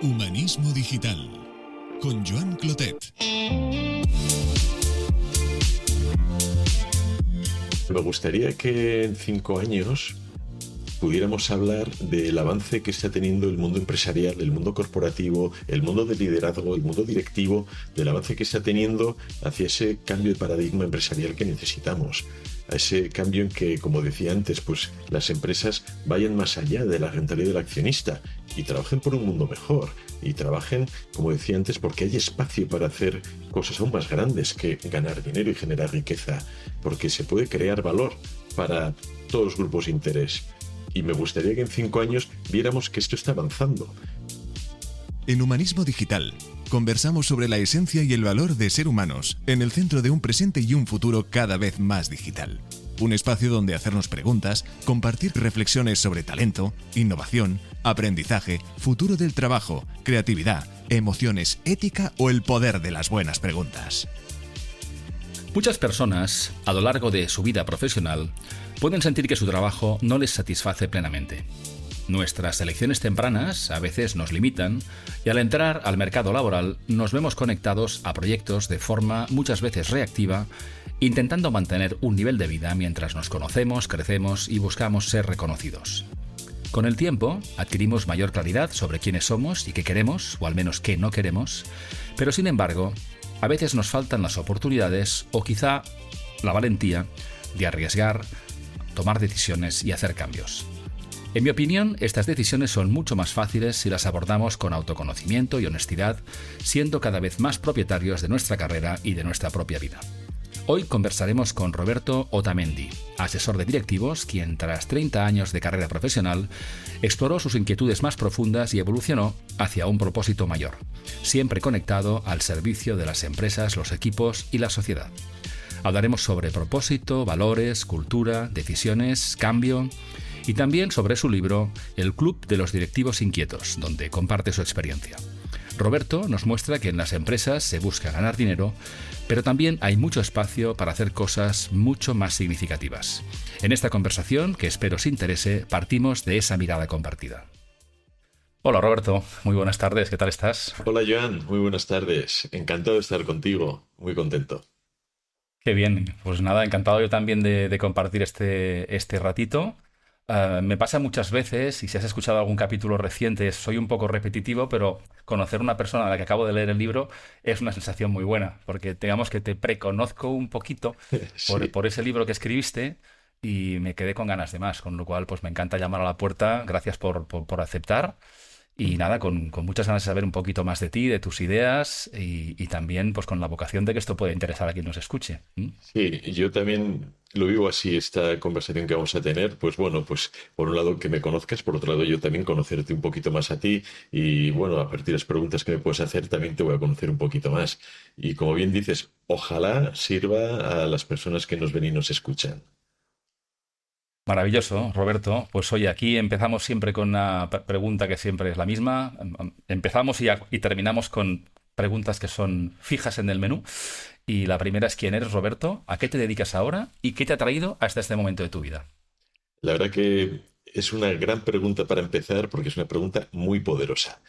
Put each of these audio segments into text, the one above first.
Humanismo Digital con Joan Clotet. Me gustaría que en 5 años pudiéramos hablar del avance que está teniendo el mundo empresarial, el mundo corporativo, el mundo del liderazgo, el mundo directivo, del avance que está teniendo hacia ese cambio de paradigma empresarial que necesitamos. A ese cambio en que, como decía antes, pues las empresas vayan más allá de la rentabilidad del accionista y trabajen por un mundo mejor. Y trabajen, como decía antes, porque hay espacio para hacer cosas aún más grandes que ganar dinero y generar riqueza, porque se puede crear valor para todos los grupos de interés. Y me gustaría que en 5 años viéramos que esto está avanzando. En Humanismo Digital conversamos sobre la esencia y el valor de ser humanos en el centro de un presente y un futuro cada vez más digital. Un espacio donde hacernos preguntas, compartir reflexiones sobre talento, innovación, aprendizaje, futuro del trabajo, creatividad, emociones, ética o el poder de las buenas preguntas. Muchas personas, a lo largo de su vida profesional, pueden sentir que su trabajo no les satisface plenamente. Nuestras elecciones tempranas a veces nos limitan y al entrar al mercado laboral nos vemos conectados a proyectos de forma muchas veces reactiva, intentando mantener un nivel de vida mientras nos conocemos, crecemos y buscamos ser reconocidos. Con el tiempo adquirimos mayor claridad sobre quiénes somos y qué queremos, o al menos qué no queremos, pero sin embargo, a veces nos faltan las oportunidades o quizá la valentía de arriesgar, tomar decisiones y hacer cambios. En mi opinión, estas decisiones son mucho más fáciles si las abordamos con autoconocimiento y honestidad, siendo cada vez más propietarios de nuestra carrera y de nuestra propia vida. Hoy conversaremos con Roberto Otamendi, asesor de directivos, quien tras 30 años de carrera profesional exploró sus inquietudes más profundas y evolucionó hacia un propósito mayor, siempre conectado al servicio de las empresas, los equipos y la sociedad. Hablaremos sobre propósito, valores, cultura, decisiones, cambio y también sobre su libro El Club de los Directivos Inquietos, donde comparte su experiencia. Roberto nos muestra que en las empresas se busca ganar dinero, pero también hay mucho espacio para hacer cosas mucho más significativas. En esta conversación, que espero os interese, partimos de esa mirada compartida. Hola Roberto, muy buenas tardes, ¿qué tal estás? Hola Joan, muy buenas tardes. Encantado de estar contigo, muy contento. Qué bien, pues nada, encantado yo también de compartir este ratito. Me pasa muchas veces, y si has escuchado algún capítulo reciente, soy un poco repetitivo, pero conocer a una persona a la que acabo de leer el libro es una sensación muy buena, porque digamos que te preconozco un poquito Sí. por ese libro que escribiste y me quedé con ganas de más, con lo cual pues me encanta llamar a la puerta, gracias por aceptar. Y nada, con muchas ganas de saber un poquito más de ti, de tus ideas y también pues con la vocación de que esto pueda interesar a quien nos escuche. ¿Mm? Sí, yo también lo vivo así, esta conversación que vamos a tener. Pues bueno, pues por un lado que me conozcas, por otro lado yo también conocerte un poquito más a ti y bueno, a partir de las preguntas que me puedes hacer también te voy a conocer un poquito más. Y como bien dices, ojalá sirva a las personas que nos ven y nos escuchan. Maravilloso, Roberto. Pues oye, aquí empezamos siempre con una pregunta que siempre es la misma. Empezamos y terminamos con preguntas que son fijas en el menú. Y la primera es ¿quién eres, Roberto? ¿A qué te dedicas ahora? ¿Y qué te ha traído hasta este momento de tu vida? La verdad que es una gran pregunta para empezar porque es una pregunta muy poderosa.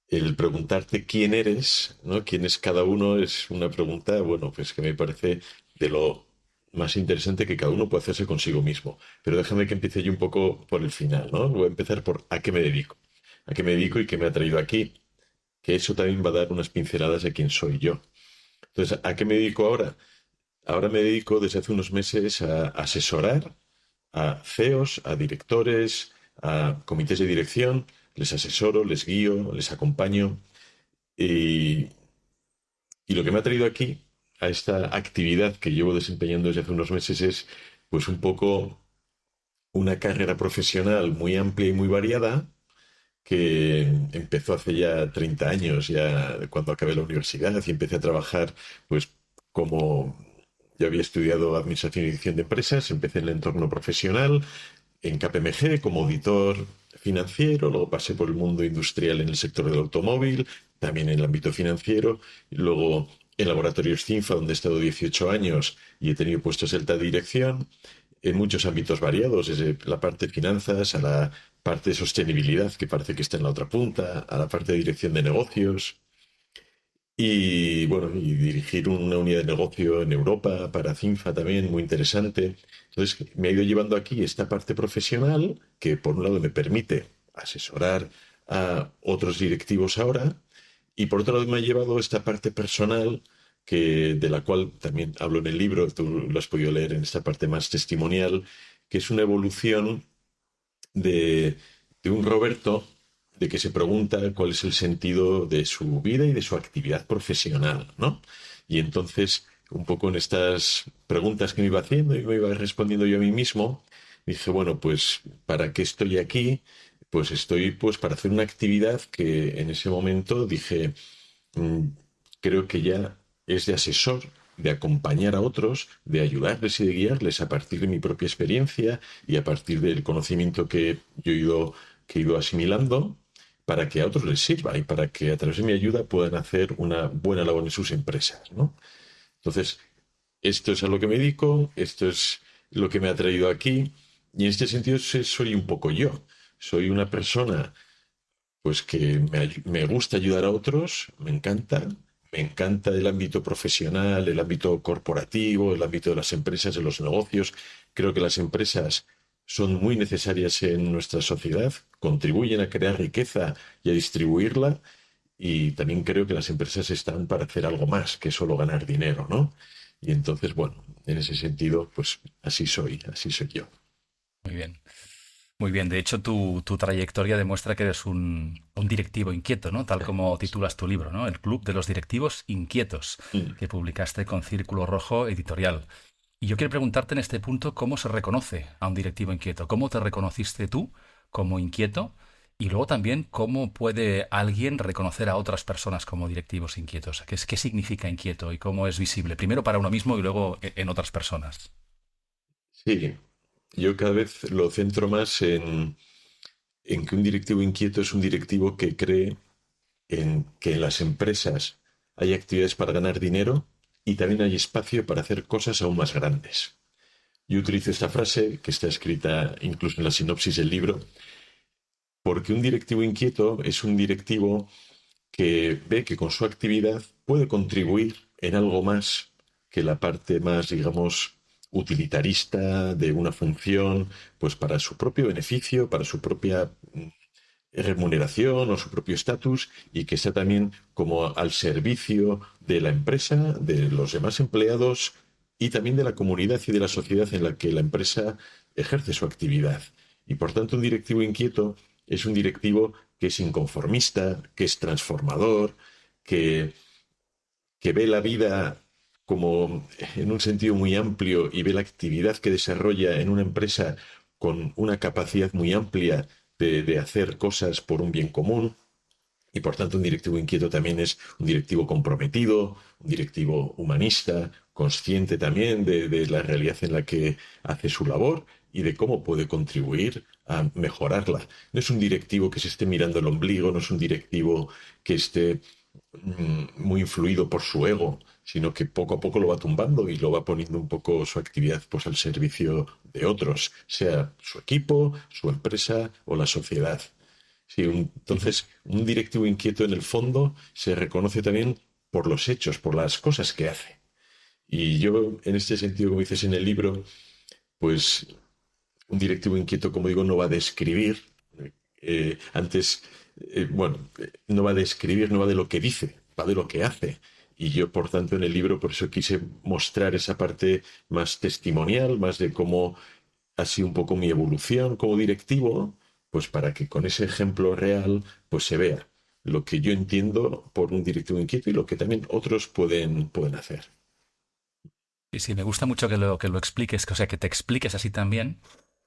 El preguntarte quién eres, ¿no? Quién es cada uno es una pregunta, bueno, pues que me parece de lo más interesante que cada uno puede hacerse consigo mismo. Pero déjame que empiece yo un poco por el final, ¿no? Voy a empezar por ¿a qué me dedico? ¿A qué me dedico y qué me ha traído aquí? Que eso también va a dar unas pinceladas de quién soy yo. Entonces, ¿a qué me dedico ahora? Ahora me dedico desde hace unos meses a asesorar a CEOs, a directores, a comités de dirección. Les asesoro, les guío, les acompaño. Y, y lo que me ha traído aquí, a esta actividad que llevo desempeñando desde hace unos meses, es pues un poco una carrera profesional muy amplia y muy variada que empezó hace ya 30 años, ya cuando acabé la universidad y empecé a trabajar, pues como yo había estudiado Administración y Dirección de Empresas, empecé en el entorno profesional, en KPMG como auditor financiero, luego pasé por el mundo industrial en el sector del automóvil, también en el ámbito financiero, y luego en Laboratorios CINFA, donde he estado 18 años y he tenido puestos de alta dirección, en muchos ámbitos variados, desde la parte de finanzas a la parte de sostenibilidad, que parece que está en la otra punta, a la parte de dirección de negocios y, bueno, y dirigir una unidad de negocio en Europa para Cinfa también, muy interesante. Entonces, me ha ido llevando aquí esta parte profesional que, por un lado, me permite asesorar a otros directivos ahora y, por otro lado, me ha llevado esta parte personal de la cual también hablo en el libro, tú lo has podido leer en esta parte más testimonial, que es una evolución de, de un Roberto de que se pregunta cuál es el sentido de su vida y de su actividad profesional, ¿no? Y entonces, un poco en estas preguntas que me iba haciendo y me iba respondiendo yo a mí mismo, dije, bueno, pues, ¿para qué estoy aquí? Pues estoy pues para hacer una actividad que en ese momento dije, mm, creo que ya es de asesor, de acompañar a otros, de ayudarles y de guiarles a partir de mi propia experiencia y a partir del conocimiento que he ido asimilando para que a otros les sirva y para que a través de mi ayuda puedan hacer una buena labor en sus empresas, ¿no? Entonces, esto es a lo que me dedico, esto es lo que me ha traído aquí y en este sentido soy un poco yo. Soy una persona pues que me gusta ayudar a otros, me encanta el ámbito profesional, el ámbito corporativo, el ámbito de las empresas, de los negocios. Creo que las empresas son muy necesarias en nuestra sociedad, contribuyen a crear riqueza y a distribuirla, y también creo que las empresas están para hacer algo más que solo ganar dinero, ¿no? Y entonces, bueno, en ese sentido, pues así soy yo. Muy bien. Muy bien, de hecho tu trayectoria demuestra que eres un directivo inquieto, ¿no? Tal como titulas tu libro, ¿no? El Club de los Directivos Inquietos, Mm. que publicaste con Círculo Rojo Editorial. Y yo quiero preguntarte en este punto cómo se reconoce a un directivo inquieto, cómo te reconociste tú como inquieto y luego también cómo puede alguien reconocer a otras personas como directivos inquietos. ¿Qué significa inquieto y cómo es visible? Primero para uno mismo y luego en otras personas. Sí, yo cada vez lo centro más en que un directivo inquieto es un directivo que cree en que en las empresas hay actividades para ganar dinero y también hay espacio para hacer cosas aún más grandes. Yo utilizo esta frase, que está escrita incluso en la sinopsis del libro, porque un directivo inquieto es un directivo que ve que con su actividad puede contribuir en algo más que la parte más, digamos, utilitarista de una función, pues para su propio beneficio, para su propia remuneración o su propio estatus y que está también como al servicio de la empresa, de los demás empleados y también de la comunidad y de la sociedad en la que la empresa ejerce su actividad. Y por tanto un directivo inquieto es un directivo que es inconformista, que es transformador, que, que ve la vida como en un sentido muy amplio y ve la actividad que desarrolla en una empresa con una capacidad muy amplia de hacer cosas por un bien común. Y por tanto un directivo inquieto también es un directivo comprometido, un directivo humanista, consciente también de la realidad en la que hace su labor y de cómo puede contribuir a mejorarla. No es un directivo que se esté mirando el ombligo, no es un directivo que esté muy influido por su ego, sino que poco a poco lo va tumbando y lo va poniendo un poco su actividad pues al servicio de otros, sea su equipo, su empresa o la sociedad. Sí, entonces, un directivo inquieto en el fondo se reconoce también por los hechos, por las cosas que hace. Y yo, en este sentido, como dices en el libro, pues un directivo inquieto, como digo, no va a describir, no va a describir, no va de lo que dice, va de lo que hace. Y yo, por tanto, en el libro, por eso quise mostrar esa parte más testimonial, más de cómo ha sido un poco mi evolución como directivo, pues para que con ese ejemplo real, pues se vea lo que yo entiendo por un directivo inquieto y lo que también otros pueden hacer. Y sí, me gusta mucho que lo expliques, o sea, que te expliques así también,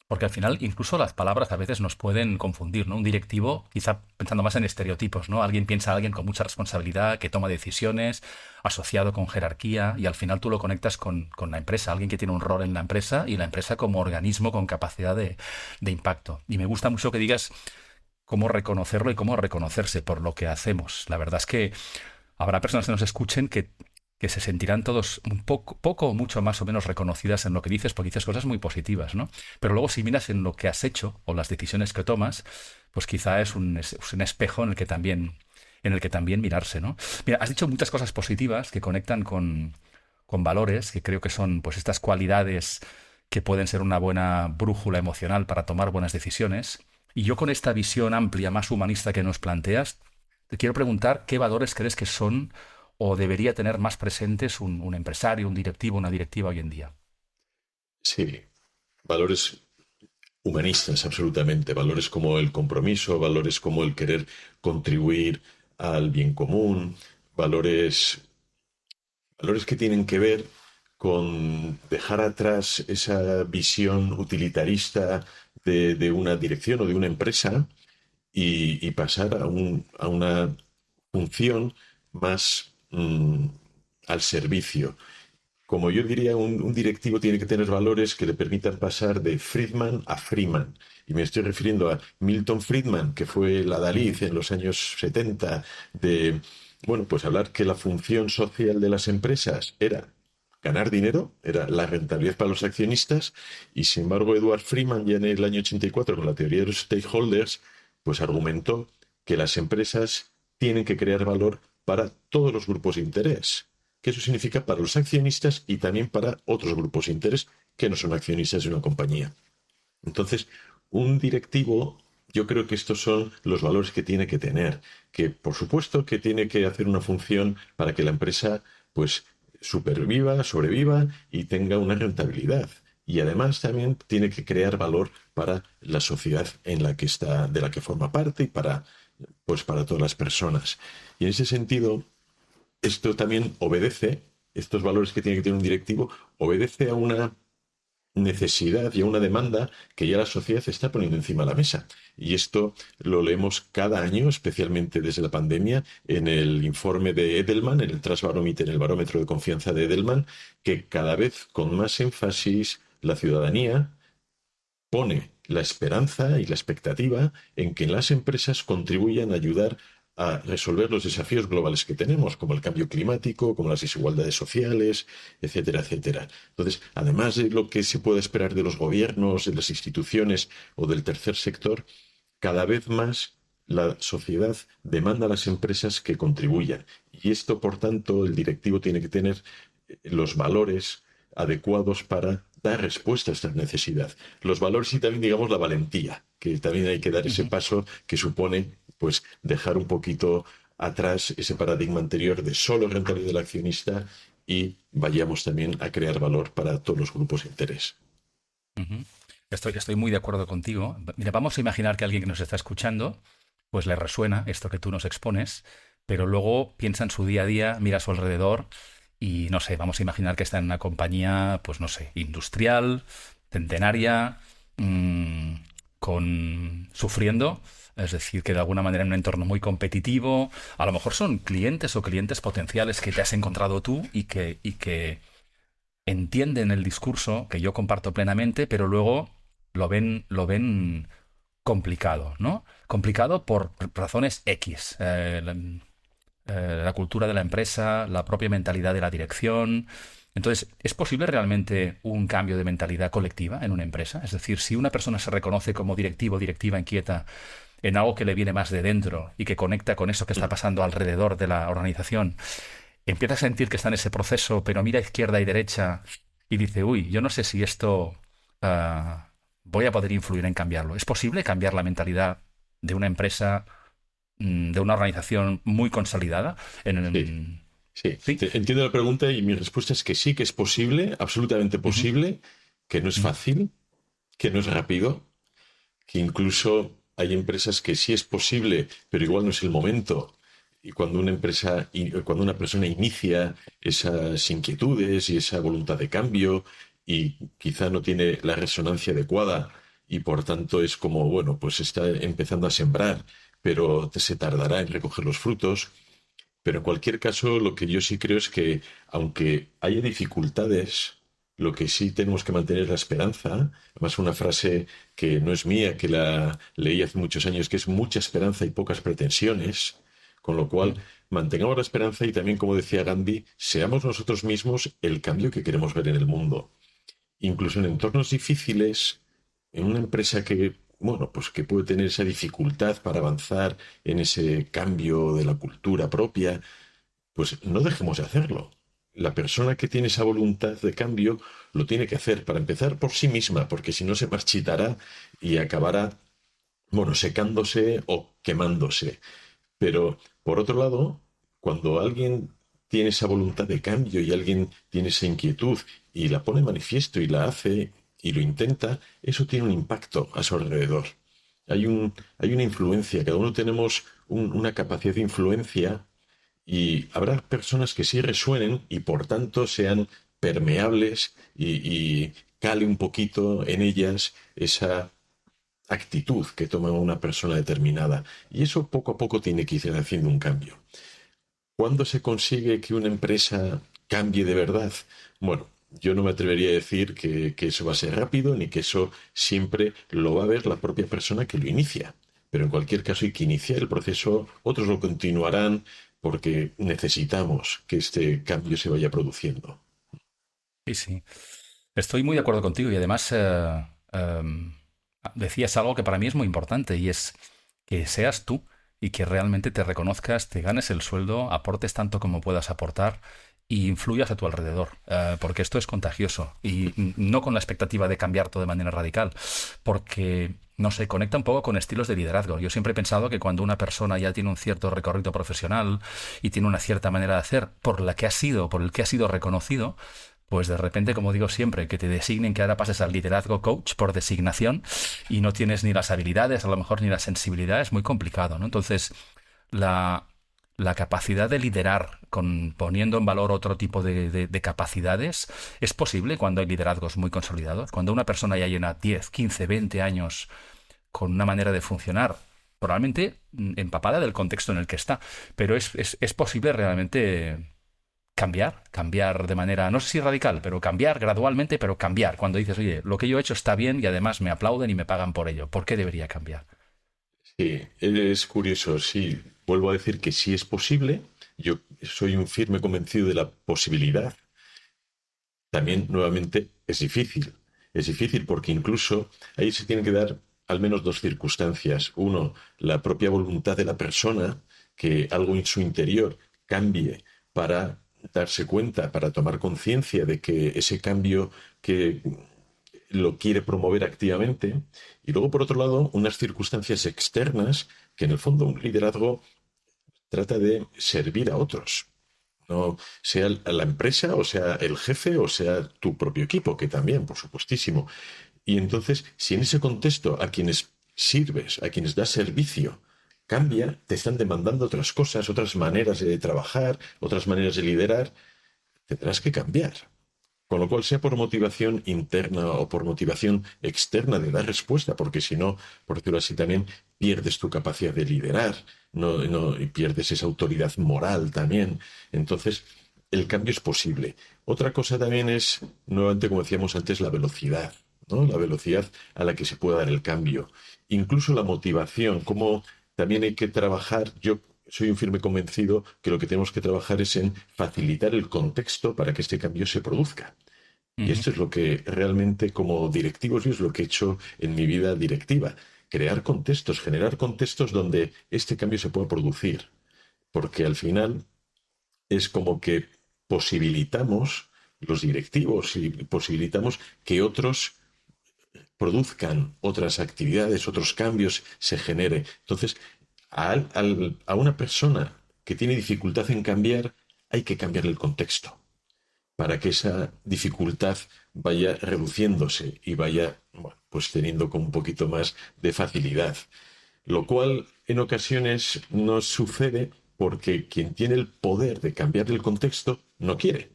porque al final incluso las palabras a veces nos pueden confundir, ¿no? Un directivo, quizá pensando más en estereotipos, ¿no? Alguien piensa a alguien con mucha responsabilidad, que toma decisiones, asociado con jerarquía, y al final tú lo conectas con la empresa, alguien que tiene un rol en la empresa y la empresa como organismo con capacidad de impacto. Y me gusta mucho que digas cómo reconocerlo y cómo reconocerse por lo que hacemos. La verdad es que habrá personas que nos escuchen que que se sentirán todos un poco, mucho más o menos reconocidas en lo que dices, porque dices cosas muy positivas, ¿no? Pero luego si miras en lo que has hecho o las decisiones que tomas, pues quizá es un espejo en el que también mirarse, ¿no? Mira, has dicho muchas cosas positivas que conectan con valores, que creo que son pues estas cualidades que pueden ser una buena brújula emocional para tomar buenas decisiones. Y yo con esta visión amplia, más humanista que nos planteas, te quiero preguntar qué valores crees que son o debería tener más presentes un empresario, un directivo, una directiva hoy en día. Sí, valores humanistas, absolutamente. Valores como el compromiso, valores como el querer contribuir al bien común, valores que tienen que ver con dejar atrás esa visión utilitarista de una dirección o de una empresa y pasar a una función más al servicio. Como yo diría, un directivo tiene que tener valores que le permitan pasar de Friedman a Freeman. Y me estoy refiriendo a Milton Friedman, que fue el adalid en los años 70, de, bueno, pues hablar que la función social de las empresas era ganar dinero, era la rentabilidad para los accionistas, y sin embargo Edward Freeman ya en el año 84, con la teoría de los stakeholders, pues argumentó que las empresas tienen que crear valor para todos los grupos de interés, que eso significa para los accionistas y también para otros grupos de interés que no son accionistas de una compañía. Entonces, un directivo, yo creo que estos son los valores que tiene que tener, que por supuesto que tiene que hacer una función para que la empresa pues sobreviva y tenga una rentabilidad. Y además también tiene que crear valor para la sociedad en la que está, de la que forma parte y pues para todas las personas. Y en ese sentido, esto también estos valores que tiene que tener un directivo, obedece a una necesidad y a una demanda que ya la sociedad está poniendo encima de la mesa. Y esto lo leemos cada año, especialmente desde la pandemia, en el informe de Edelman, en el Trust Barometer, en el barómetro de confianza de Edelman, que cada vez con más énfasis la ciudadanía pone la esperanza y la expectativa en que las empresas contribuyan a ayudar a resolver los desafíos globales que tenemos, como el cambio climático, como las desigualdades sociales, etcétera, etcétera. Entonces, además de lo que se puede esperar de los gobiernos, de las instituciones o del tercer sector, cada vez más la sociedad demanda a las empresas que contribuyan. Y esto, por tanto, el directivo tiene que tener los valores adecuados para dar respuesta a esta necesidad. Los valores y también, digamos, la valentía, que también hay que dar ese paso que supone pues dejar un poquito atrás ese paradigma anterior de solo rentabilidad del accionista y vayamos también a crear valor para todos los grupos de interés. Uh-huh. Estoy muy de acuerdo contigo. Mira, vamos a imaginar que alguien que nos está escuchando pues le resuena esto que tú nos expones, pero luego piensa en su día a día, mira a su alrededor y no sé, vamos a imaginar que está en una compañía, pues no sé, industrial, centenaria, sufriendo. Es decir, que de alguna manera en un entorno muy competitivo, a lo mejor son clientes o clientes potenciales que te has encontrado tú y que entienden el discurso que yo comparto plenamente, pero luego lo ven complicado, ¿no? Complicado por razones X. La cultura de la empresa, la propia mentalidad de la dirección. Entonces, ¿es posible realmente un cambio de mentalidad colectiva en una empresa? Es decir, si una persona se reconoce como directivo o directiva inquieta en algo que le viene más de dentro y que conecta con eso que está pasando alrededor de la organización, empieza a sentir que está en ese proceso, pero mira a izquierda y derecha y dice, uy, yo no sé si esto voy a poder influir en cambiarlo. ¿Es posible cambiar la mentalidad de una empresa, de una organización muy consolidada? Sí. ¿Sí? Entiendo la pregunta y mi respuesta es que sí, que es posible, absolutamente posible, que no es fácil, que no es rápido, que incluso hay empresas que sí es posible, pero igual no es el momento. Y cuando una persona inicia esas inquietudes y esa voluntad de cambio y quizá no tiene la resonancia adecuada y por tanto es como, bueno, pues está empezando a sembrar, pero se tardará en recoger los frutos. Pero en cualquier caso, lo que yo sí creo es que, aunque haya dificultades, lo que sí tenemos que mantener es la esperanza. Además, una frase que no es mía, que la leí hace muchos años, que es mucha esperanza y pocas pretensiones. Con lo cual, mantengamos la esperanza y también, como decía Gandhi, seamos nosotros mismos el cambio que queremos ver en el mundo. Incluso en entornos difíciles, en una empresa que, bueno, pues que puede tener esa dificultad para avanzar en ese cambio de la cultura propia, pues no dejemos de hacerlo. La persona que tiene esa voluntad de cambio lo tiene que hacer para empezar por sí misma, porque si no se marchitará y acabará, bueno, secándose o quemándose. Pero, por otro lado, cuando alguien tiene esa voluntad de cambio y alguien tiene esa inquietud y la pone en manifiesto y la hace y lo intenta, eso tiene un impacto a su alrededor. Hay una influencia, cada uno tenemos una capacidad de influencia y habrá personas que sí resuenen y por tanto sean permeables y cale un poquito en ellas esa actitud que toma una persona determinada. Y eso poco a poco tiene que ir haciendo un cambio. ¿Cuándo se consigue que una empresa cambie de verdad? Bueno, yo no me atrevería a decir que eso va a ser rápido ni que eso siempre lo va a ver la propia persona que lo inicia. Pero en cualquier caso hay que iniciar el proceso, otros lo continuarán porque necesitamos que este cambio se vaya produciendo. Sí, sí. Estoy muy de acuerdo contigo y además decías algo que para mí es muy importante y es que seas tú y que realmente te reconozcas, te ganes el sueldo, aportes tanto como puedas aportar y influyas a tu alrededor, porque esto es contagioso y no con la expectativa de cambiar todo de manera radical, porque, no sé, conecta un poco con estilos de liderazgo. Yo siempre he pensado que cuando una persona ya tiene un cierto recorrido profesional y tiene una cierta manera de hacer por el que ha sido reconocido, pues de repente, como digo siempre, que te designen que ahora pases al liderazgo coach por designación y no tienes ni las habilidades, a lo mejor ni la sensibilidad, es muy complicado, ¿no? Entonces, la, la capacidad de liderar poniendo en valor otro tipo de capacidades es posible cuando hay liderazgos muy consolidados. Cuando una persona ya llena 10, 15, 20 años con una manera de funcionar, probablemente empapada del contexto en el que está, pero es posible realmente cambiar de manera, no sé si radical, pero cambiar gradualmente, pero cambiar. Cuando dices, oye, lo que yo he hecho está bien y además me aplauden y me pagan por ello, ¿por qué debería cambiar? Sí, es curioso, sí. Vuelvo a decir que sí es posible. Yo soy un firme convencido de la posibilidad. También, nuevamente, es difícil. Es difícil porque incluso ahí se tienen que dar al menos dos circunstancias. Uno, la propia voluntad de la persona, que algo en su interior cambie para darse cuenta, para tomar conciencia de que ese cambio que lo quiere promover activamente. Y luego, por otro lado, unas circunstancias externas que en el fondo un liderazgo trata de servir a otros. No sea la empresa, o sea el jefe, o sea tu propio equipo, que también, por supuestísimo. Y entonces, si en ese contexto a quienes sirves, a quienes das servicio, cambia, te están demandando otras cosas, otras maneras de trabajar, otras maneras de liderar, tendrás que cambiar. Con lo cual, sea por motivación interna o por motivación externa de dar respuesta, porque si no, por decirlo así, también pierdes tu capacidad de liderar, y pierdes esa autoridad moral también. Entonces, el cambio es posible. Otra cosa también es, nuevamente, como decíamos antes, la velocidad, ¿no? La velocidad a la que se puede dar el cambio. Incluso la motivación, cómo también hay que trabajar. Yo soy un firme convencido que lo que tenemos que trabajar es en facilitar el contexto para que este cambio se produzca. Y Ujú. esto es lo que realmente como directivos yo es lo que he hecho en mi vida directiva. Crear contextos, generar contextos donde este cambio se pueda producir. Porque al final es como que posibilitamos los directivos y posibilitamos que otros produzcan otras actividades, otros cambios se genere. Entonces, a una persona que tiene dificultad en cambiar, hay que cambiar el contexto para que esa dificultad vaya reduciéndose y vaya, bueno, pues teniendo con un poquito más de facilidad. Lo cual en ocasiones no sucede porque quien tiene el poder de cambiar el contexto no quiere.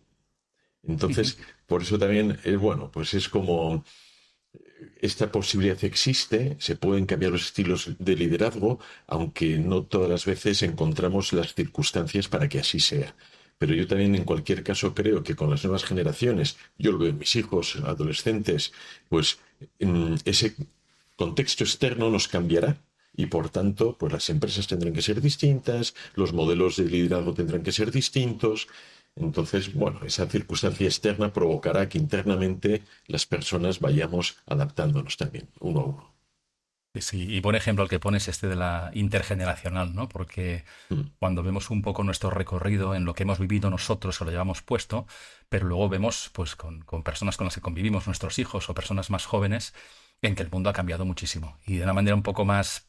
Ujú. Entonces, por eso también es bueno, pues es como esta posibilidad existe, se pueden cambiar los estilos de liderazgo, aunque no todas las veces encontramos las circunstancias para que así sea. Pero yo también, en cualquier caso, creo que con las nuevas generaciones, yo lo veo en mis hijos, adolescentes, pues ese contexto externo nos cambiará y por tanto, pues las empresas tendrán que ser distintas, los modelos de liderazgo tendrán que ser distintos. Entonces, bueno, esa circunstancia externa provocará que internamente las personas vayamos adaptándonos también, uno a uno. Sí, y buen ejemplo el que pones de la intergeneracional, ¿no? Porque Mm. cuando vemos un poco nuestro recorrido en lo que hemos vivido nosotros o lo llevamos puesto, pero luego vemos pues con personas con las que convivimos, nuestros hijos o personas más jóvenes, en que el mundo ha cambiado muchísimo. Y de una manera un poco más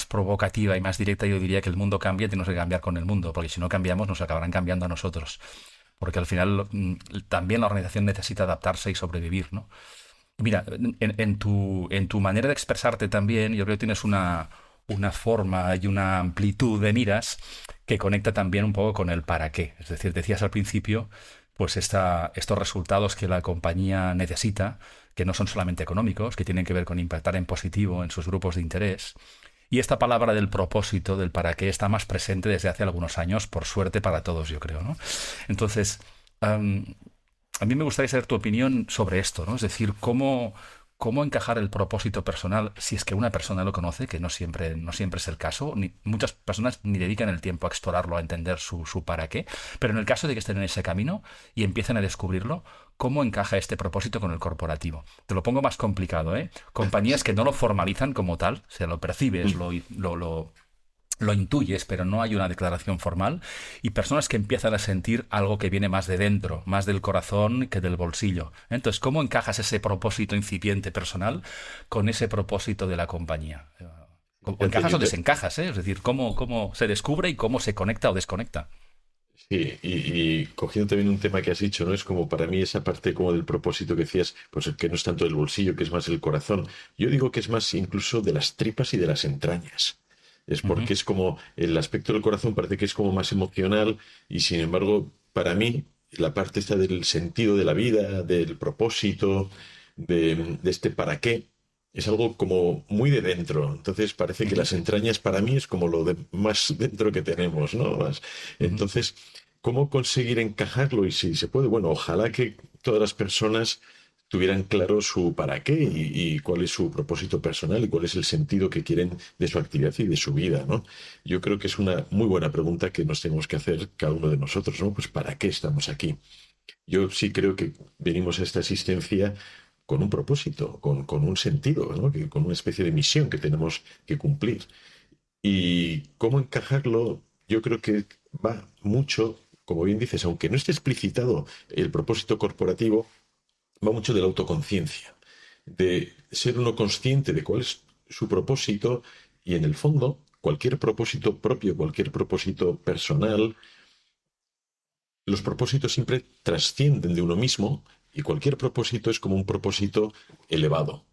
provocativa y más directa, yo diría que el mundo cambia y tenemos que cambiar con el mundo, porque si no cambiamos nos acabarán cambiando a nosotros. Porque al final también la organización necesita adaptarse y sobrevivir, ¿no? Mira, en tu manera de expresarte también, yo creo que tienes una forma y una amplitud de miras que conecta también un poco con el para qué. Es decir, decías al principio, pues estos resultados que la compañía necesita, que no son solamente económicos, que tienen que ver con impactar en positivo en sus grupos de interés. Y esta palabra del propósito, del para qué, está más presente desde hace algunos años, por suerte para todos, yo creo, ¿no? Entonces, a mí me gustaría saber tu opinión sobre esto, ¿no? Es decir, cómo encajar el propósito personal, si es que una persona lo conoce, que no siempre es el caso. Muchas personas ni dedican el tiempo a explorarlo, a entender su para qué. Pero en el caso de que estén en ese camino y empiecen a descubrirlo, ¿cómo encaja este propósito con el corporativo? Te lo pongo más complicado, ¿eh? Compañías que no lo formalizan como tal, o sea, lo percibes, lo intuyes, pero no hay una declaración formal, y personas que empiezan a sentir algo que viene más de dentro, más del corazón que del bolsillo. Entonces, ¿cómo encajas ese propósito incipiente personal con ese propósito de la compañía? ¿O encajas o desencajas, ¿eh? Es decir, ¿cómo se descubre y cómo se conecta o desconecta? Sí, y cogiendo también un tema que has dicho, ¿no? Es como para mí esa parte como del propósito que decías, pues que no es tanto del bolsillo, que es más el corazón. Yo digo que es más incluso de las tripas y de las entrañas. Es Ujú. porque es como el aspecto del corazón parece que es como más emocional y sin embargo, para mí, la parte esta del sentido de la vida, del propósito, de este para qué, es algo como muy de dentro. Entonces parece que Ujú. las entrañas para mí es como lo de más dentro que tenemos, ¿no? Ujú. Entonces, ¿cómo conseguir encajarlo? Y si se puede, bueno, ojalá que todas las personas tuvieran claro su para qué y cuál es su propósito personal y cuál es el sentido que quieren de su actividad y de su vida, ¿no? Yo creo que es una muy buena pregunta que nos tenemos que hacer cada uno de nosotros, ¿no? Pues ¿para qué estamos aquí? Yo sí creo que venimos a esta existencia con un propósito, con un sentido, ¿no? Con una especie de misión que tenemos que cumplir. Y cómo encajarlo, yo creo que va mucho, como bien dices, aunque no esté explicitado el propósito corporativo, va mucho de la autoconciencia, de ser uno consciente de cuál es su propósito y en el fondo cualquier propósito propio, cualquier propósito personal, los propósitos siempre trascienden de uno mismo y cualquier propósito es como un propósito elevado.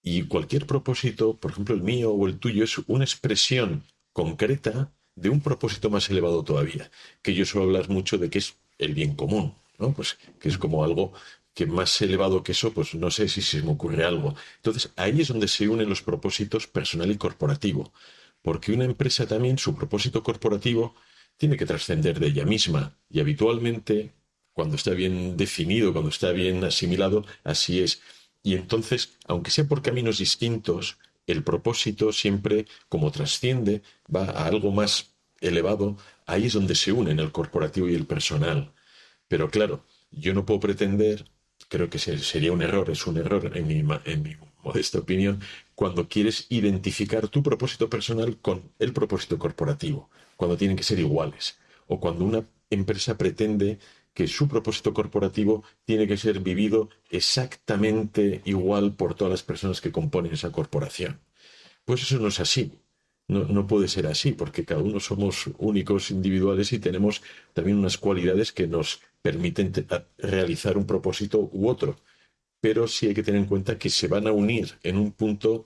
Y cualquier propósito, por ejemplo el mío o el tuyo, es una expresión concreta de un propósito más elevado todavía, que yo suelo hablar mucho de que es el bien común, ¿no? Pues que es como algo que más elevado que eso, pues no sé si se me ocurre algo. Entonces ahí es donde se unen los propósitos personal y corporativo, porque una empresa también, su propósito corporativo, tiene que trascender de ella misma y habitualmente, cuando está bien definido, cuando está bien asimilado, así es. Y entonces, aunque sea por caminos distintos, el propósito siempre, como trasciende, va a algo más elevado. Ahí es donde se unen el corporativo y el personal. Pero claro, yo no puedo pretender, creo que sería un error, es un error en mi modesta opinión, cuando quieres identificar tu propósito personal con el propósito corporativo, cuando tienen que ser iguales, o cuando una empresa pretende que su propósito corporativo tiene que ser vivido exactamente igual por todas las personas que componen esa corporación. Pues eso no es así. No, no puede ser así, porque cada uno somos únicos, individuales y tenemos también unas cualidades que nos permiten realizar un propósito u otro. Pero sí hay que tener en cuenta que se van a unir en un punto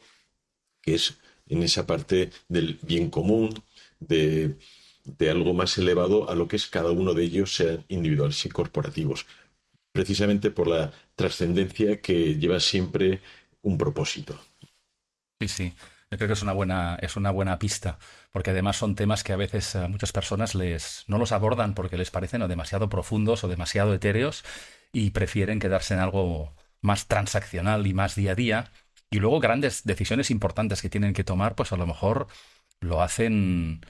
que es en esa parte del bien común, de, de algo más elevado a lo que es cada uno de ellos, sean individuales y corporativos, precisamente por la trascendencia que lleva siempre un propósito. Sí, sí. Yo creo que es una buena pista, porque además son temas que a veces a muchas personas no los abordan porque les parecen o demasiado profundos o demasiado etéreos y prefieren quedarse en algo más transaccional y más día a día. Y luego grandes decisiones importantes que tienen que tomar, pues a lo mejor lo hacen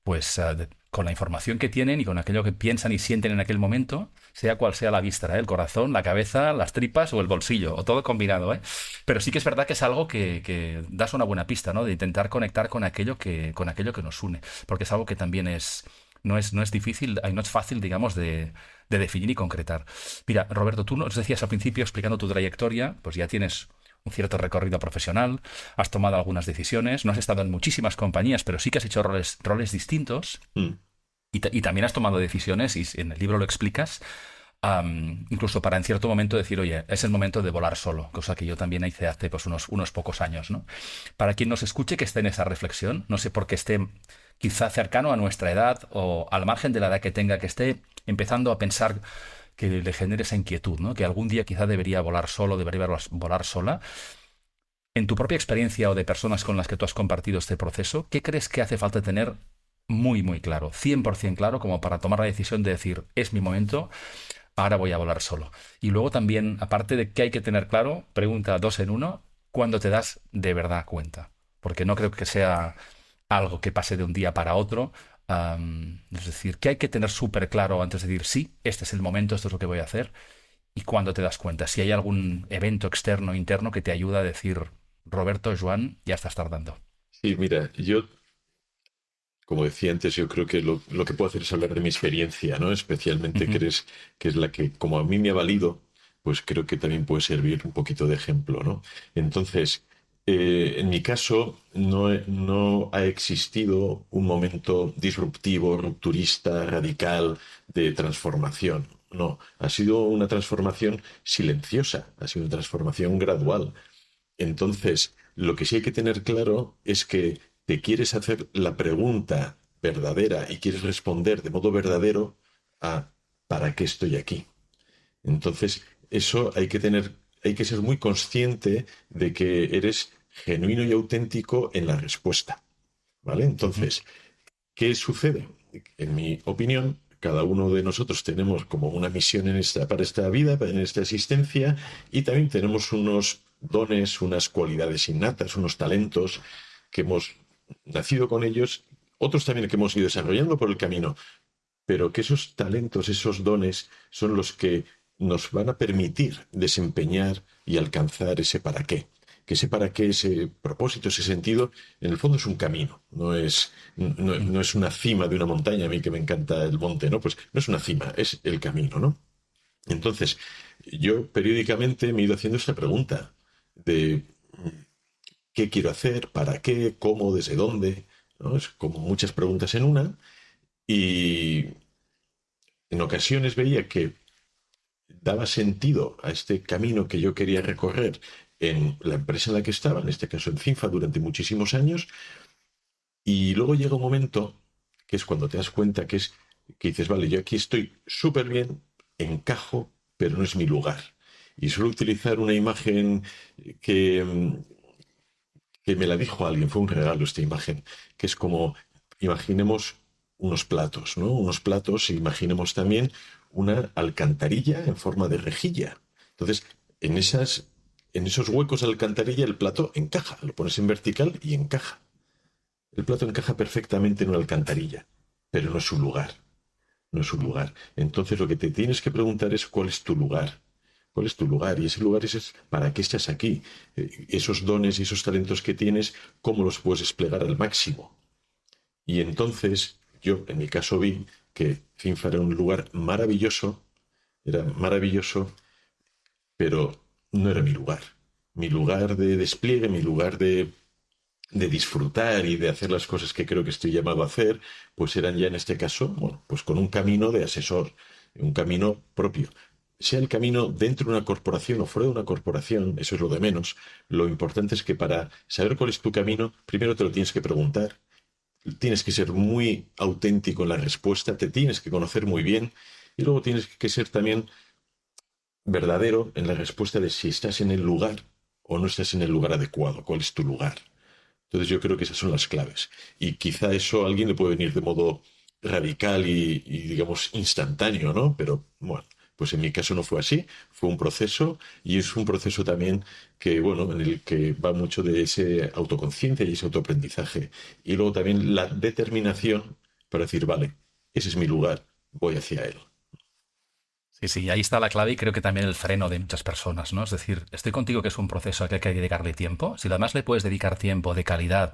pues con la información que tienen y con aquello que piensan y sienten en aquel momento, sea cual sea la vista, ¿eh? El corazón, la cabeza, las tripas o el bolsillo, o todo combinado, ¿eh? Pero sí que es verdad que es algo que das una buena pista, ¿no? De intentar conectar con aquello que nos une, porque es algo que también no es difícil, no es fácil, digamos, de definir y concretar. Mira, Roberto, tú nos decías al principio, explicando tu trayectoria, pues ya tienes un cierto recorrido profesional, has tomado algunas decisiones, no has estado en muchísimas compañías, pero sí que has hecho roles distintos Mm. y también has tomado decisiones, y en el libro lo explicas, incluso para en cierto momento decir, oye, es el momento de volar solo, cosa que yo también hice hace pues, unos pocos años, ¿no? Para quien nos escuche que esté en esa reflexión, no sé por qué esté quizá cercano a nuestra edad o al margen de la edad que tenga, que esté empezando a pensar que le genere esa inquietud, ¿no? Que algún día quizá debería volar solo, debería volar sola. En tu propia experiencia o de personas con las que tú has compartido este proceso, ¿qué crees que hace falta tener muy, muy claro, 100% claro, como para tomar la decisión de decir, es mi momento, ahora voy a volar solo? Y luego también, aparte de qué hay que tener claro, pregunta dos en uno, ¿cuándo te das de verdad cuenta? Porque no creo que sea algo que pase de un día para otro. Es decir, que hay que tener súper claro antes de decir, sí, este es el momento, esto es lo que voy a hacer, y cuándo te das cuenta. Si hay algún evento externo o interno que te ayuda a decir, Roberto, Joan, ya estás tardando. Sí, mira, yo, como decía antes, yo creo que lo que puedo hacer es hablar de mi experiencia, ¿no? Especialmente Ujú. que es la que, como a mí me ha valido, pues creo que también puede servir un poquito de ejemplo, ¿no? Entonces, en mi caso, no ha existido un momento disruptivo, rupturista, radical de transformación. No, ha sido una transformación silenciosa, ha sido una transformación gradual. Entonces, lo que sí hay que tener claro es que te quieres hacer la pregunta verdadera y quieres responder de modo verdadero a ¿para qué estoy aquí? Entonces, eso hay que ser muy consciente de que eres genuino y auténtico en la respuesta, ¿vale? Ujú. Entonces, ¿qué sucede? En mi opinión, cada uno de nosotros tenemos como una misión para esta vida, en esta existencia, y también tenemos unos dones, unas cualidades innatas, unos talentos que hemos nacido con ellos, otros también que hemos ido desarrollando por el camino, pero que esos talentos, esos dones son los que nos van a permitir desempeñar y alcanzar ese para qué. Que ese para qué, ese propósito, ese sentido, en el fondo es un camino, no es una cima de una montaña, a mí que me encanta el monte, ¿no? Pues no es una cima, es el camino, ¿no? Entonces, yo periódicamente me he ido haciendo esta pregunta de qué quiero hacer, para qué, cómo, desde dónde, ¿no? Es como muchas preguntas en una, y en ocasiones veía que daba sentido a este camino que yo quería recorrer en la empresa en la que estaba, en este caso en Cinfa, durante muchísimos años, y luego llega un momento que es cuando te das cuenta que dices, vale, yo aquí estoy súper bien, encajo, pero no es mi lugar. Y suelo utilizar una imagen que, que me la dijo alguien, fue un regalo esta imagen, que es como, imaginemos unos platos, ¿no? Unos platos, e imaginemos también una alcantarilla en forma de rejilla. Entonces, en esos huecos de la alcantarilla el plato encaja, lo pones en vertical y encaja. El plato encaja perfectamente en una alcantarilla, pero no es su lugar, no es su lugar. Entonces lo que te tienes que preguntar es cuál es tu lugar. ¿Cuál es tu lugar? Y ese lugar es para qué estás aquí. Esos dones y esos talentos que tienes, ¿cómo los puedes desplegar al máximo? Y entonces yo, en mi caso, vi que Finfa era un lugar maravilloso, era maravilloso, pero no era mi lugar. Mi lugar de despliegue, mi lugar de disfrutar y de hacer las cosas que creo que estoy llamado a hacer, pues eran ya en este caso, bueno, pues con un camino de asesor, un camino propio. Sea el camino dentro de una corporación o fuera de una corporación, eso es lo de menos. Lo importante es que para saber cuál es tu camino, primero te lo tienes que preguntar, tienes que ser muy auténtico en la respuesta, te tienes que conocer muy bien y luego tienes que ser también verdadero en la respuesta de si estás en el lugar o no estás en el lugar adecuado, cuál es tu lugar. Entonces yo creo que esas son las claves. Y quizá eso a alguien le puede venir de modo radical digamos, instantáneo, ¿no? Pero bueno, Pues en mi caso no fue así, fue un proceso y es un proceso también que, bueno, en el que va mucho de ese autoconciencia y ese autoaprendizaje. Y luego también la determinación para decir, vale, ese es mi lugar, voy hacia él. Sí, sí, ahí está la clave y creo que también el freno de muchas personas, ¿no? Es decir, estoy contigo que es un proceso al que hay que dedicarle tiempo. Si además le puedes dedicar tiempo de calidad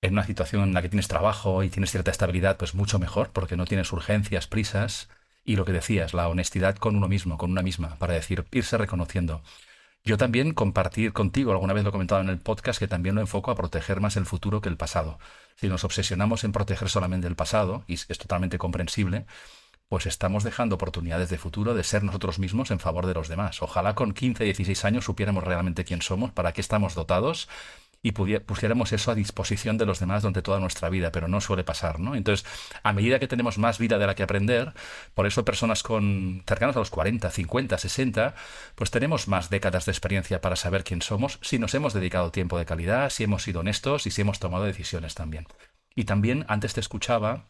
en una situación en la que tienes trabajo y tienes cierta estabilidad, pues mucho mejor, porque no tienes urgencias, prisas. Y lo que decías, la honestidad con uno mismo, con una misma, para decir, irse reconociendo. Yo también compartir contigo, alguna vez lo he comentado en el podcast, que también lo enfoco a proteger más el futuro que el pasado. Si nos obsesionamos en proteger solamente el pasado, y es totalmente comprensible, pues estamos dejando oportunidades de futuro de ser nosotros mismos en favor de los demás. Ojalá con 15, 16 años supiéramos realmente quién somos, para qué estamos dotados y pusiéramos eso a disposición de los demás durante toda nuestra vida, pero no suele pasar, ¿no? Entonces, a medida que tenemos más vida de la que aprender, por eso personas cercanas a los 40, 50, 60, pues tenemos más décadas de experiencia para saber quién somos, si nos hemos dedicado tiempo de calidad, si hemos sido honestos y si hemos tomado decisiones también. Y también, antes te escuchaba,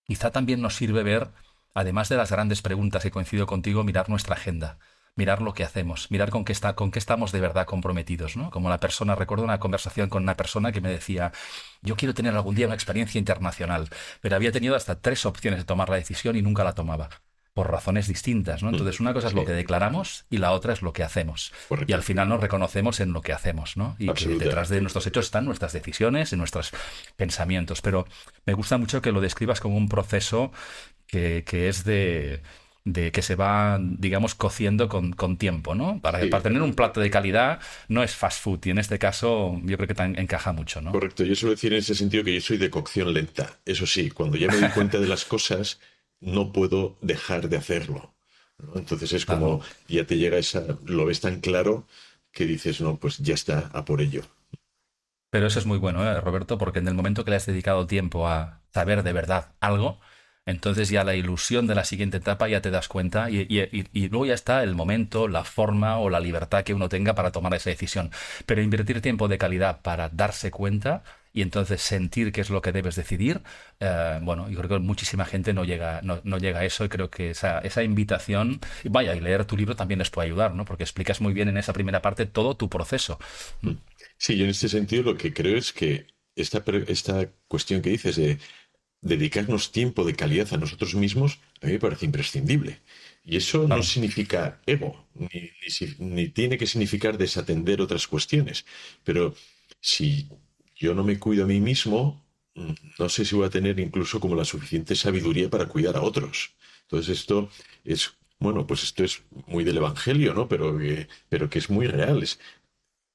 quizá también nos sirve ver, además de las grandes preguntas que coincido contigo, mirar nuestra agenda, mirar lo que hacemos, mirar con qué estamos de verdad comprometidos, ¿no? Como recuerdo una conversación con una persona que me decía, yo quiero tener algún día una experiencia internacional, pero había tenido hasta 3 opciones de tomar la decisión y nunca la tomaba, por razones distintas, ¿no? Entonces, una cosa es lo que declaramos y la otra es lo que hacemos. Correcto. Y al final nos reconocemos en lo que hacemos, ¿no? Y que detrás de nuestros hechos están nuestras decisiones y nuestros pensamientos. Pero me gusta mucho que lo describas como un proceso que es de que se va, digamos, cociendo con tiempo, ¿no? Para tener un plato de calidad no es fast food y en este caso yo creo que encaja mucho, ¿no? Correcto, yo suelo decir en ese sentido que yo soy de cocción lenta. Eso sí, cuando ya me doy cuenta de las cosas, no puedo dejar de hacerlo, ¿no? Entonces es como, ya te llega lo ves tan claro que dices, no, pues ya está, a por ello. Pero eso es muy bueno, Roberto, porque en el momento que le has dedicado tiempo a saber de verdad algo, entonces ya la ilusión de la siguiente etapa ya te das cuenta y luego ya está el momento, la forma o la libertad que uno tenga para tomar esa decisión. Pero invertir tiempo de calidad para darse cuenta y entonces sentir qué es lo que debes decidir, bueno, yo creo que muchísima gente no llega a eso y creo que esa invitación, vaya, y leer tu libro también les puede ayudar, ¿no? Porque explicas muy bien en esa primera parte todo tu proceso. Sí, yo en este sentido lo que creo es que esta cuestión que dices de dedicarnos tiempo de calidad a nosotros mismos, a mí me parece imprescindible. Y eso no significa ego, ni tiene que significar desatender otras cuestiones. Pero si yo no me cuido a mí mismo, no sé si voy a tener incluso como la suficiente sabiduría para cuidar a otros. Entonces esto es, bueno, pues esto es muy del Evangelio, ¿no? Pero que es muy real.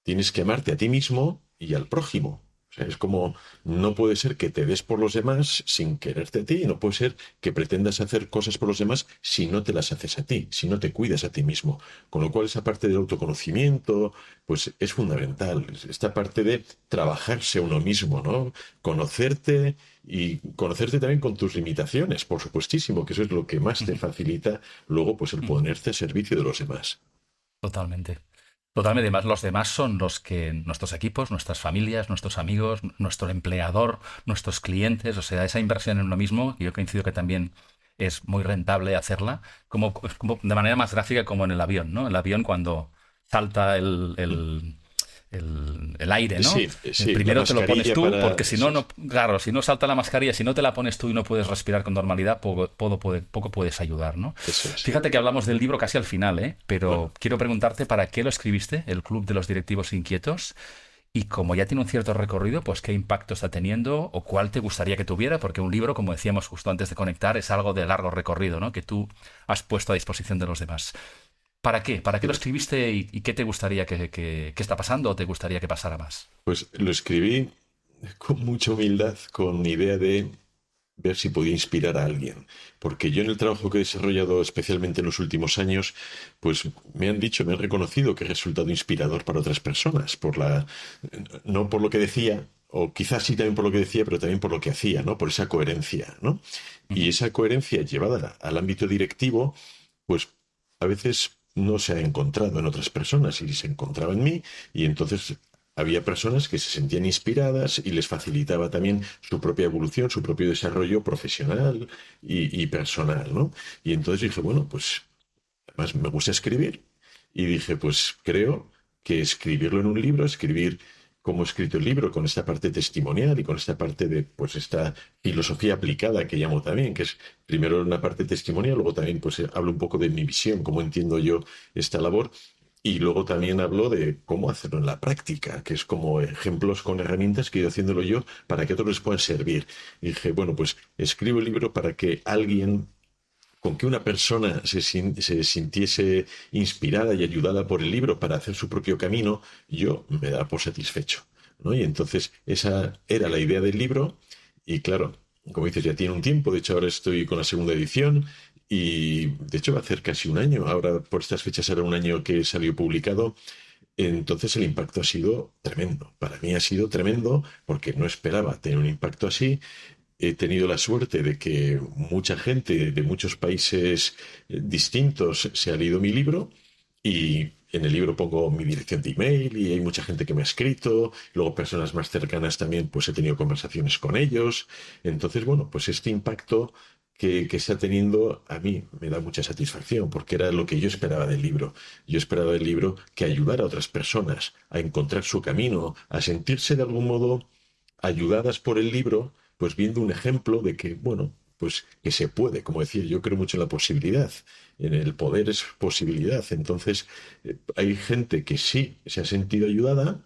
Tienes que amarte a ti mismo y al prójimo. O sea, es como, no puede ser que te des por los demás sin quererte a ti, y no puede ser que pretendas hacer cosas por los demás si no te las haces a ti, si no te cuidas a ti mismo. Con lo cual esa parte del autoconocimiento, pues es fundamental. Esta parte de trabajarse a uno mismo, ¿no? Conocerte y conocerte también con tus limitaciones, por supuestísimo, que eso es lo que más te facilita luego, pues el ponerte a servicio de los demás. Totalmente. Totalmente, además los demás son los que nuestros equipos, nuestras familias, nuestros amigos, nuestro empleador, nuestros clientes, o sea, esa inversión en uno mismo, yo coincido que también es muy rentable hacerla, como de manera más gráfica como en el avión, ¿no? El avión cuando salta el aire, ¿no? Sí, primero te lo pones tú, porque si sí. no, claro, si no salta la mascarilla, si no te la pones tú y no puedes respirar con normalidad, poco puedes ayudar, ¿no? Eso es. Fíjate que hablamos del libro casi al final, pero quiero preguntarte para qué lo escribiste, El Club de los Directivos Inquietos, y como ya tiene un cierto recorrido, pues qué impacto está teniendo o cuál te gustaría que tuviera, porque un libro, como decíamos justo antes de conectar, es algo de largo recorrido, ¿no? Que tú has puesto a disposición de los demás. ¿Para qué? ¿Para qué lo escribiste y qué te gustaría que está pasando o te gustaría que pasara más? Pues lo escribí con mucha humildad, con idea de ver si podía inspirar a alguien. Porque yo en el trabajo que he desarrollado, especialmente en los últimos años, pues me han reconocido que he resultado inspirador para otras personas, no por lo que decía, o quizás sí también por lo que decía, pero también por lo que hacía, ¿no? Por esa coherencia, ¿no? Y esa coherencia llevada al ámbito directivo, pues a veces no se ha encontrado en otras personas y se encontraba en mí, y entonces había personas que se sentían inspiradas y les facilitaba también su propia evolución, su propio desarrollo profesional y personal, ¿no? Y entonces dije, bueno, pues además me gusta escribir y dije, pues creo que escribirlo en un libro, escribir como he escrito el libro, con esta parte testimonial y con esta parte de, pues, esta filosofía aplicada que llamo también, que es primero una parte testimonial, luego también, pues, hablo un poco de mi visión, cómo entiendo yo esta labor, y luego también hablo de cómo hacerlo en la práctica, que es como ejemplos con herramientas que he ido haciéndolo yo para que otros les puedan servir. Y dije, bueno, pues escribo el libro para que alguien, con que una persona se sintiese inspirada y ayudada por el libro para hacer su propio camino, yo me da por satisfecho, ¿no? Y entonces esa era la idea del libro y claro, como dices, ya tiene un tiempo, de hecho ahora estoy con la segunda edición y de hecho va a hacer casi un año, ahora por estas fechas era un año que salió publicado. Entonces el impacto ha sido tremendo. Para mí ha sido tremendo porque no esperaba tener un impacto así. He tenido la suerte de que mucha gente de muchos países distintos se ha leído mi libro y en el libro pongo mi dirección de email y hay mucha gente que me ha escrito, luego personas más cercanas también pues he tenido conversaciones con ellos. Entonces, bueno, pues este impacto que está teniendo a mí me da mucha satisfacción porque era lo que yo esperaba del libro. Yo esperaba del libro que ayudara a otras personas a encontrar su camino, a sentirse de algún modo ayudadas por el libro, pues viendo un ejemplo de que, bueno, pues que se puede, como decía, yo creo mucho en la posibilidad, en el poder es posibilidad. Entonces, hay gente que sí se ha sentido ayudada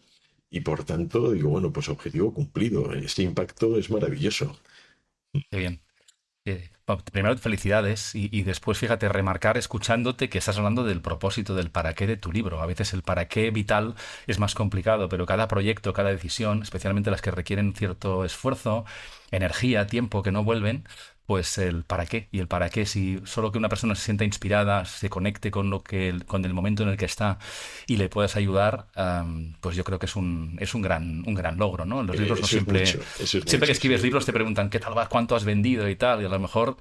y por tanto digo, bueno, pues objetivo cumplido. Este impacto es maravilloso. Qué bien. Primero, felicidades y después, fíjate, remarcar escuchándote que estás hablando del propósito, del para qué de tu libro. A veces el para qué vital es más complicado, pero cada proyecto, cada decisión, especialmente las que requieren cierto esfuerzo, energía, tiempo que no vuelven, pues el para qué. Y el para qué, si solo que una persona se sienta inspirada, se conecte con con el momento en el que está y le puedas ayudar, pues yo creo que un gran logro, ¿no? Los libros no Eso es siempre, mucho, eso es siempre que mucho, escribes sí. libros te preguntan qué tal vas, cuánto has vendido y tal, y a lo mejor,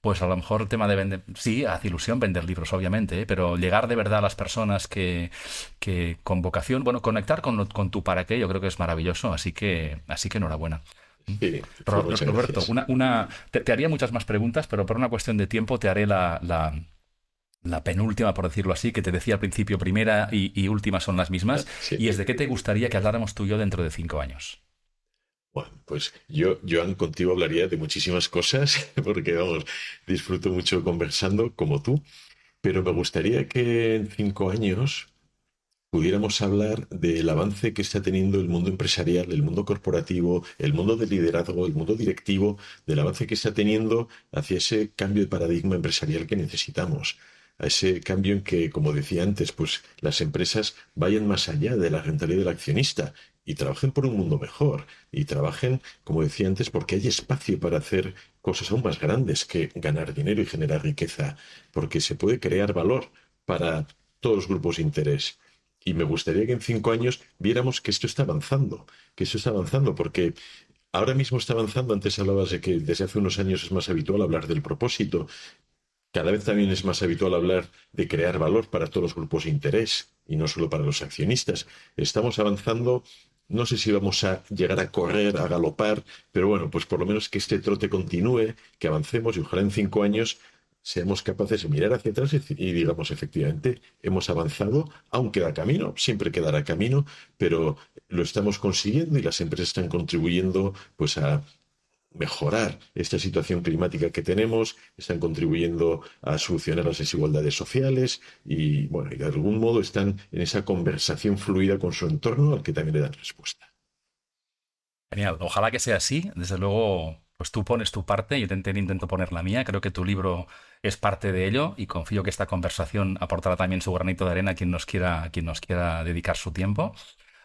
pues a lo mejor el tema de vender, sí, hace ilusión vender libros, obviamente, ¿eh? Pero llegar de verdad a las personas que con vocación, bueno, conectar con tu para qué, yo creo que es maravilloso, así que enhorabuena. Sí, pues muchas Roberto, gracias. te haría muchas más preguntas, pero por una cuestión de tiempo te haré la penúltima, por decirlo así, que te decía al principio, primera y última son las mismas, Sí. y es de qué te gustaría que habláramos tú y yo dentro de 5 años. Bueno, pues yo, Joan, contigo hablaría de muchísimas cosas, porque vamos, disfruto mucho conversando como tú, pero me gustaría que en 5 años pudiéramos hablar del avance que está teniendo el mundo empresarial, el mundo corporativo, el mundo del liderazgo, el mundo directivo, del avance que está teniendo hacia ese cambio de paradigma empresarial que necesitamos. A ese cambio en que, como decía antes, pues las empresas vayan más allá de la rentabilidad del accionista y trabajen por un mundo mejor y trabajen, como decía antes, porque hay espacio para hacer cosas aún más grandes que ganar dinero y generar riqueza, porque se puede crear valor para todos los grupos de interés. Y me gustaría que en 5 años viéramos que esto está avanzando, porque ahora mismo está avanzando. Antes hablabas de que desde hace unos años es más habitual hablar del propósito. Cada vez también es más habitual hablar de crear valor para todos los grupos de interés y no solo para los accionistas. Estamos avanzando. No sé si vamos a llegar a correr, a galopar, pero bueno, pues por lo menos que este trote continúe, que avancemos y ojalá en 5 años seamos capaces de mirar hacia atrás y digamos, efectivamente, hemos avanzado, aún queda camino, siempre quedará camino, pero lo estamos consiguiendo y las empresas están contribuyendo pues a mejorar esta situación climática que tenemos, están contribuyendo a solucionar las desigualdades sociales y, bueno, y de algún modo están en esa conversación fluida con su entorno al que también le dan respuesta. Genial, ojalá que sea así. Desde luego, pues tú pones tu parte, yo intento poner la mía. Creo que tu libro es parte de ello y confío que esta conversación aportará también su granito de arena a quien nos quiera dedicar su tiempo.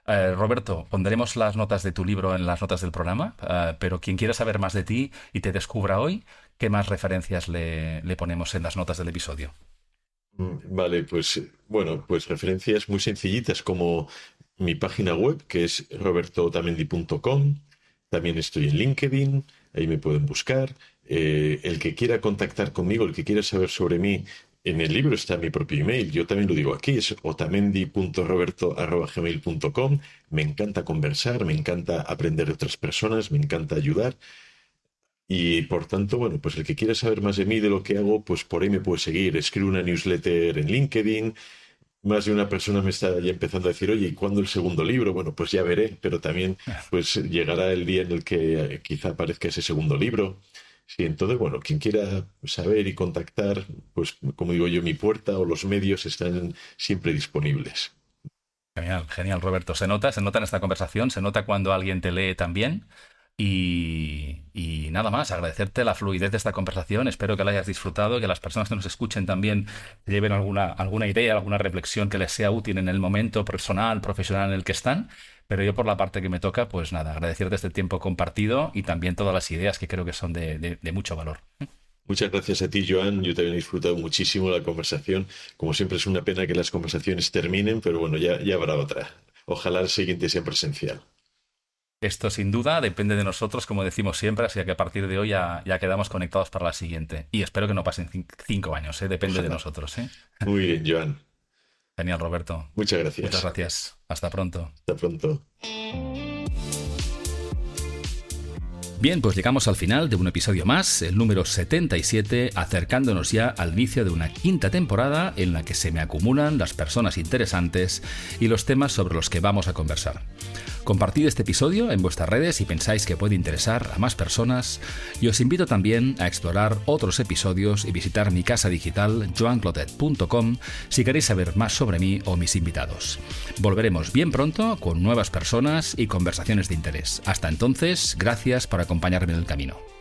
Roberto, pondremos las notas de tu libro en las notas del programa, pero quien quiera saber más de ti y te descubra hoy, ¿qué más referencias le ponemos en las notas del episodio? Vale, pues bueno, pues referencias muy sencillitas como mi página web, que es robertotamendi.com. También estoy en LinkedIn, ahí me pueden buscar. El que quiera contactar conmigo, el que quiera saber sobre mí, En el libro está mi propio email, yo también lo digo aquí, es otamendi.roberto@gmail.com. Me encanta conversar, me encanta aprender de otras personas, me encanta ayudar. Y por tanto, bueno, pues el que quiera saber más de mí, de lo que hago, pues por ahí me puede seguir. Escribo una newsletter en LinkedIn. Más de una persona me está ya empezando a decir, oye, ¿y cuándo el segundo libro? Bueno, pues ya veré, pero también pues llegará el día en el que quizá aparezca ese segundo libro. Sí, entonces, bueno, quien quiera saber y contactar, pues como digo yo, mi puerta o los medios están siempre disponibles. Genial, genial, Roberto. Se nota en esta conversación, se nota cuando alguien te lee también. Y nada más, agradecerte la fluidez de esta conversación. Espero que la hayas disfrutado, que las personas que nos escuchen también lleven alguna idea, alguna reflexión que les sea útil en el momento personal, profesional en el que están. Pero yo por la parte que me toca, pues nada, agradecerte este tiempo compartido y también todas las ideas que creo que son de mucho valor. Muchas gracias a ti, Joan. Yo también he disfrutado muchísimo la conversación. Como siempre, es una pena que las conversaciones terminen, pero bueno, ya habrá otra. Ojalá el siguiente sea presencial. Esto sin duda depende de nosotros, como decimos siempre, así que a partir de hoy ya quedamos conectados para la siguiente. Y espero que no pasen 5 años, depende de nosotros. Muy bien, Joan. Genial, Roberto. Muchas gracias. Muchas gracias. Hasta pronto. Hasta pronto. Bien, pues llegamos al final de un episodio más, el número 77, acercándonos ya al inicio de una quinta temporada en la que se me acumulan las personas interesantes y los temas sobre los que vamos a conversar. Compartid este episodio en vuestras redes si pensáis que puede interesar a más personas y os invito también a explorar otros episodios y visitar mi casa digital joanclotet.com si queréis saber más sobre mí o mis invitados. Volveremos bien pronto con nuevas personas y conversaciones de interés. Hasta entonces, gracias por acompañarme en el camino.